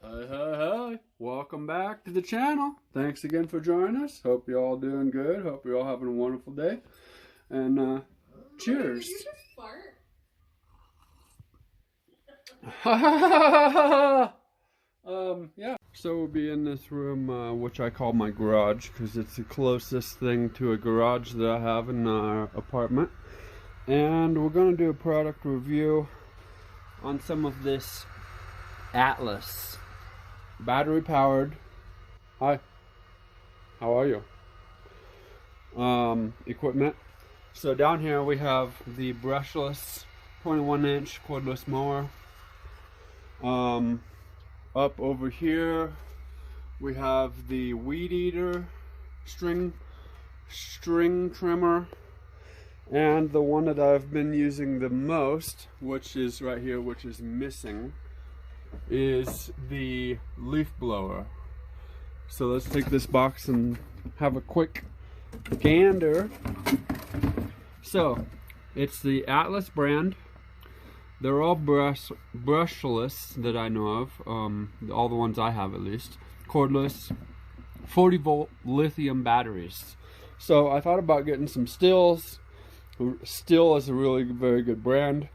Hey, hey, hey. Welcome back to the channel. Thanks again for joining us. Hope you're all doing good. Hope you're all having a wonderful day. And cheers. Did you just fart? Yeah. So we'll be in this room, which I call my garage, because it's the closest thing to a garage that I have in our apartment. And we're going to do a product review on some of this Atlas battery powered, hi, how are you, equipment. So down here we have the brushless 21-inch cordless mower. Up over here we have the weed eater string trimmer, and the one that I've been using the most, which is right here, which is missing, is the leaf blower. So let's take this box and have a quick gander. So it's the Atlas brand. They're all brushless that I know of, all the ones I have at least. Cordless, 40-volt lithium batteries. So I thought about getting some Stills. Still is a really very good brand.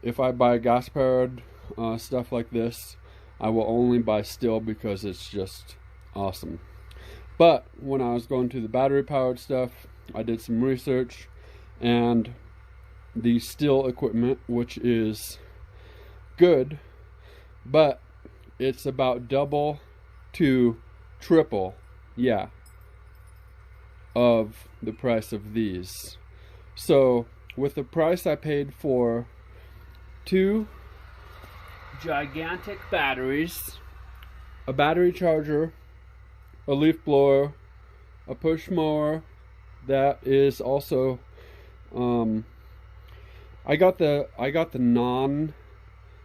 If I buy gas powered stuff like this, I will only buy Still because it's just awesome. But when I was going to the battery powered stuff, I did some research, and the Still equipment, which is good, but it's about double to triple, yeah, of the price of these. So with the price I paid for two gigantic batteries, a battery charger, a leaf blower, a push mower that is also I got the non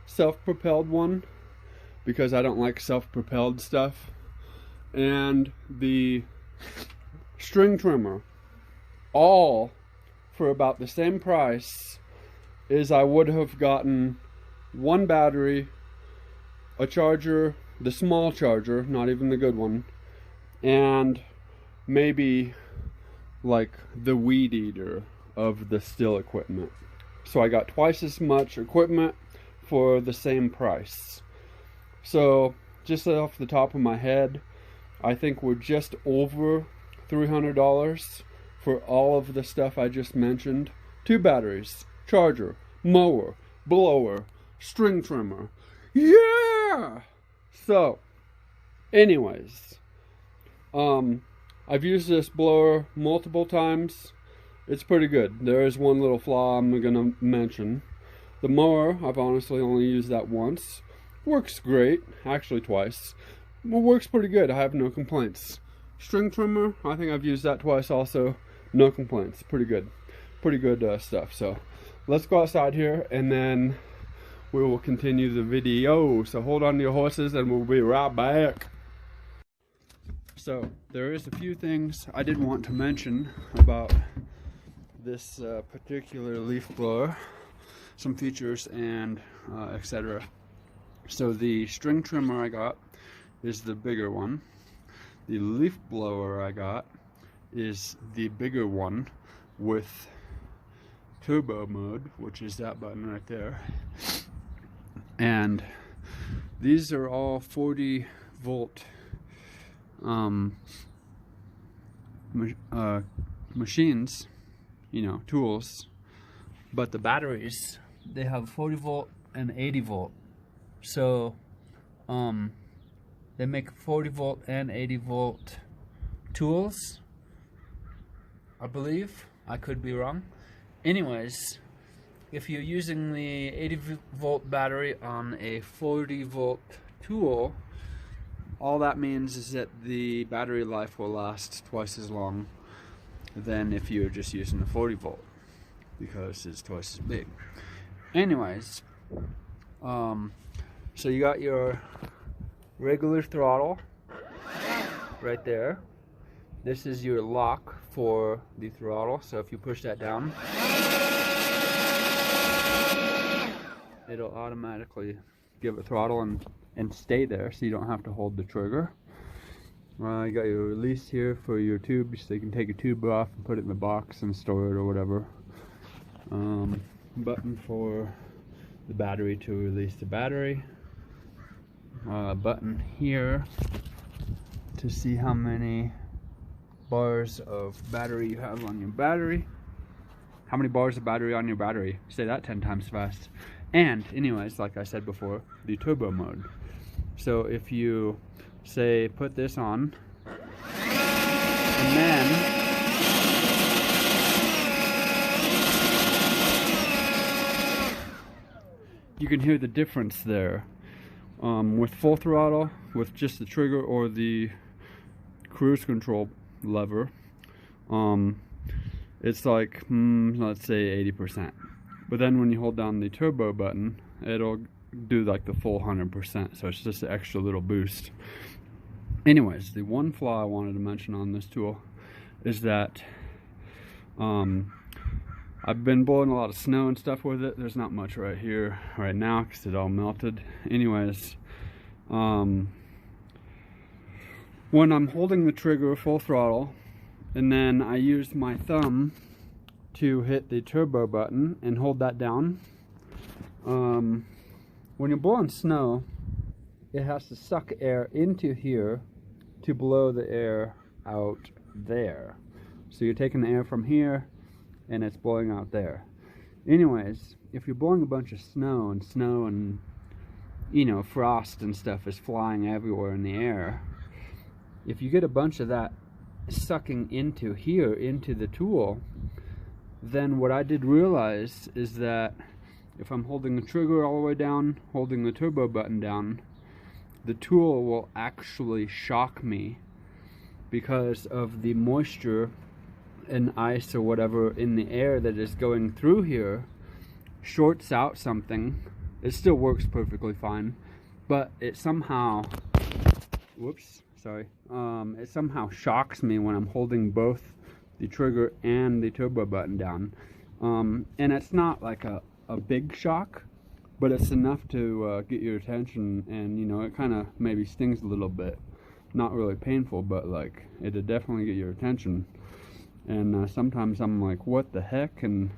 self-propelled one because I don't like self-propelled stuff, and the string trimmer, all for about the same price as I would have gotten one battery, a charger, the small charger, not even the good one, and maybe like the weed eater of the Still equipment. So I got twice as much equipment for the same price. So just off the top of my head, I think we're just over $300 for all of the stuff I just mentioned. Two batteries, charger, mower, blower, string trimmer. Yeah! So, anyways, I've used this blower multiple times. It's pretty good. There is one little flaw I'm gonna mention. The mower, I've honestly only used that once. Works great, actually twice. But works pretty good, I have no complaints. String trimmer, I think I've used that twice also. No complaints, pretty good stuff. So let's go outside here and then we will continue the video. So hold on to your horses and we'll be right back. So there is a few things I did want to mention about this particular leaf blower, some features and etc. So the string trimmer I got is the bigger one. The leaf blower I got is the bigger one with turbo mode, which is that button right there. And these are all 40 volt machines, you know, tools, but the batteries, they have 40 volt and 80 volt. So they make 40 volt and 80 volt tools, I believe. I could be wrong. Anyways, if you're using the 80 volt battery on a 40 volt tool, all that means is that the battery life will last twice as long than if you're just using the 40 volt, because it's twice as big. Anyways, so you got your regular throttle right there. This is your lock for the throttle, so if you push that down, it'll automatically give it throttle and stay there, so you don't have to hold the trigger. You got your release here for your tube, so you can take a tube off and put it in the box and store it or whatever. Button for the battery to release the battery. Button here to see how many bars of battery you have on your battery. How many bars of battery on your battery? Say that 10 times fast. And anyways, like I said before, the turbo mode. So if you say put this on, and then you can hear the difference there. With full throttle, with just the trigger or the cruise control lever, it's like, let's say 80%. But then when you hold down the turbo button, it'll do like the full 100%, so it's just an extra little boost. Anyways, the one flaw I wanted to mention on this tool is that I've been blowing a lot of snow and stuff with it. There's not much right here right now because it all melted. Anyways, when I'm holding the trigger full throttle and then I use my thumb to hit the turbo button and hold that down, when you're blowing snow, it has to suck air into here to blow the air out there. So you're taking the air from here and it's blowing out there. Anyways, if you're blowing a bunch of snow and you know, frost and stuff is flying everywhere in the air, if you get a bunch of that sucking into here, into the tool, then what I did realize is that if I'm holding the trigger all the way down, holding the turbo button down, the tool will actually shock me because of the moisture and ice or whatever in the air that is going through here shorts out something. It still works perfectly fine, but it somehow, it somehow shocks me when I'm holding both the trigger and the turbo button down. And it's not like a big shock, but it's enough to get your attention, and you know, it kind of maybe stings a little bit. Not really painful, but like it'll definitely get your attention. And sometimes I'm like, what the heck? And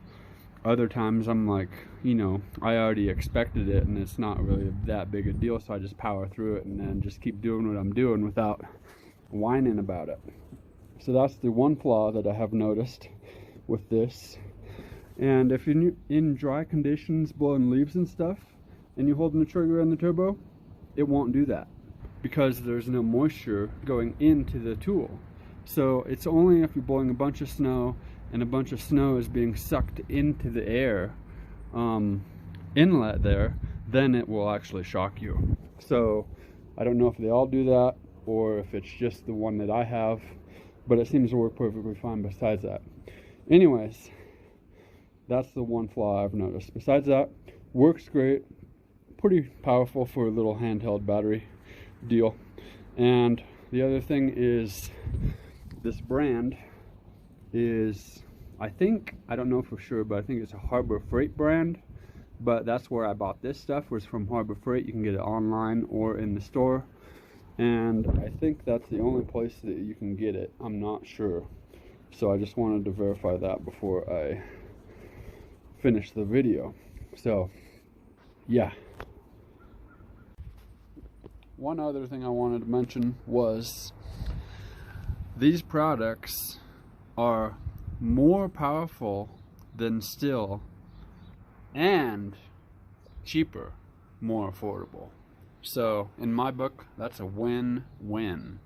other times I'm like, you know, I already expected it and it's not really that big a deal, so I just power through it and then just keep doing what I'm doing without whining about it. So that's the one flaw that I have noticed with this. And if you're in dry conditions blowing leaves and stuff and you're holding the trigger and the turbo, it won't do that because there's no moisture going into the tool. So it's only if you're blowing a bunch of snow and a bunch of snow is being sucked into the air inlet there, then it will actually shock you. So I don't know if they all do that or if it's just the one that I have, but it seems to work perfectly fine besides that. Anyways, that's the one flaw I've noticed. Besides that, works great, pretty powerful for a little handheld battery deal. And the other thing is, this brand is, I don't know for sure, but I think it's a Harbor Freight brand. But that's where I bought this stuff, was from Harbor Freight. You can get it online or in the store. And I think that's the only place that you can get it. I'm not sure. So I just wanted to verify that before I finish the video. So, yeah. One other thing I wanted to mention was these products are more powerful than Stihl and cheaper, more affordable. So in my book, that's a win-win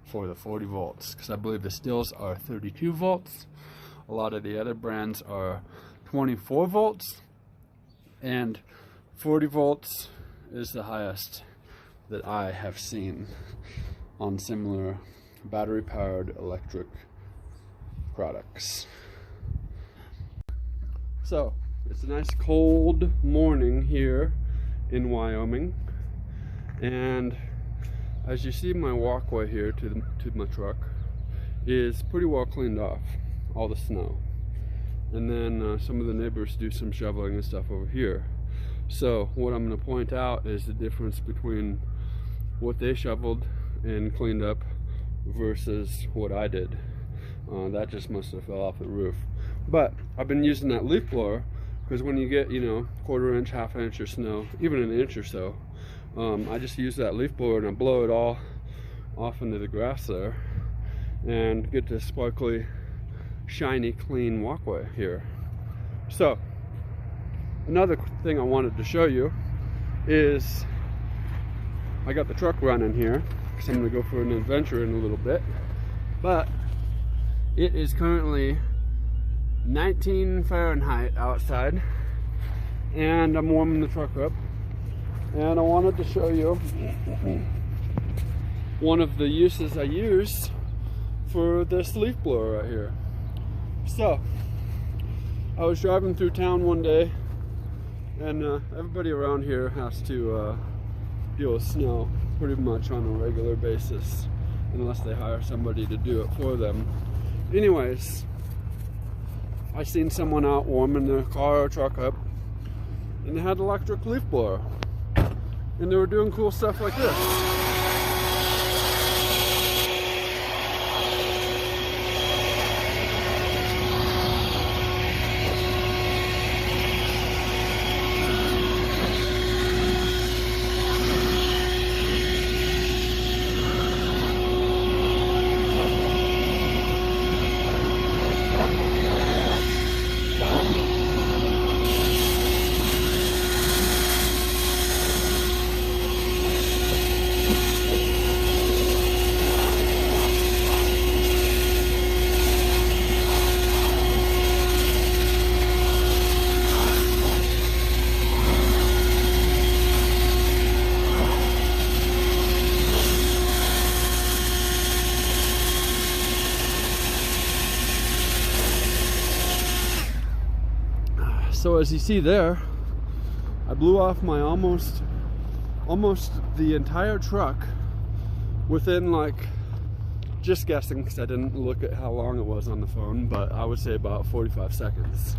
for the 40 volts, because I believe the Stihls are 32 volts. A lot of the other brands are 24 volts, and 40 volts is the highest that I have seen on similar battery powered electric products. So it's a nice cold morning here in Wyoming, and as you see, my walkway here to my truck is pretty well cleaned off, all the snow, and then some of the neighbors do some shoveling and stuff over here. So what I'm going to point out is the difference between what they shoveled and cleaned up versus what I did. That just must have fell off the roof. But I've been using that leaf blower because when you get, you know, quarter inch, half an inch of snow, even an inch or so, I just use that leaf blower and I blow it all off into the grass there and get this sparkly, shiny, clean walkway here. So another thing I wanted to show you is I got the truck running here because I'm going to go for an adventure in a little bit, but it is currently 19 Fahrenheit outside and I'm warming the truck up, and I wanted to show you one of the uses I use for this leaf blower right here. So I was driving through town one day, and everybody around here has to deal with snow pretty much on a regular basis unless they hire somebody to do it for them. Anyways, I seen someone out warming their car or truck up, and they had an electric leaf blower, and they were doing cool stuff like this. So as you see there, I blew off my almost the entire truck within, like, just guessing because I didn't look at how long it was on the phone, but I would say about 45 seconds.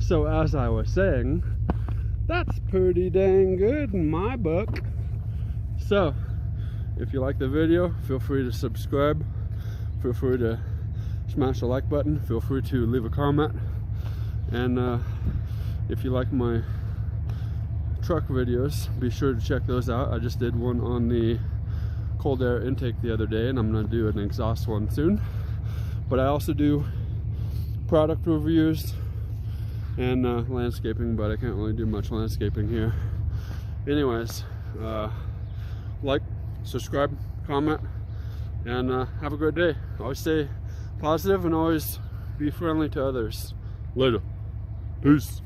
So as I was saying, that's pretty dang good in my book. So if you like the video, feel free to subscribe, feel free to smash the like button, feel free to leave a comment, and if you like my truck videos, be sure to check those out. I just did one on the cold air intake the other day, and I'm going to do an exhaust one soon. But I also do product reviews and landscaping, but I can't really do much landscaping here. Anyways, like, subscribe, comment, and have a great day. Always stay positive and always be friendly to others. Later. Peace.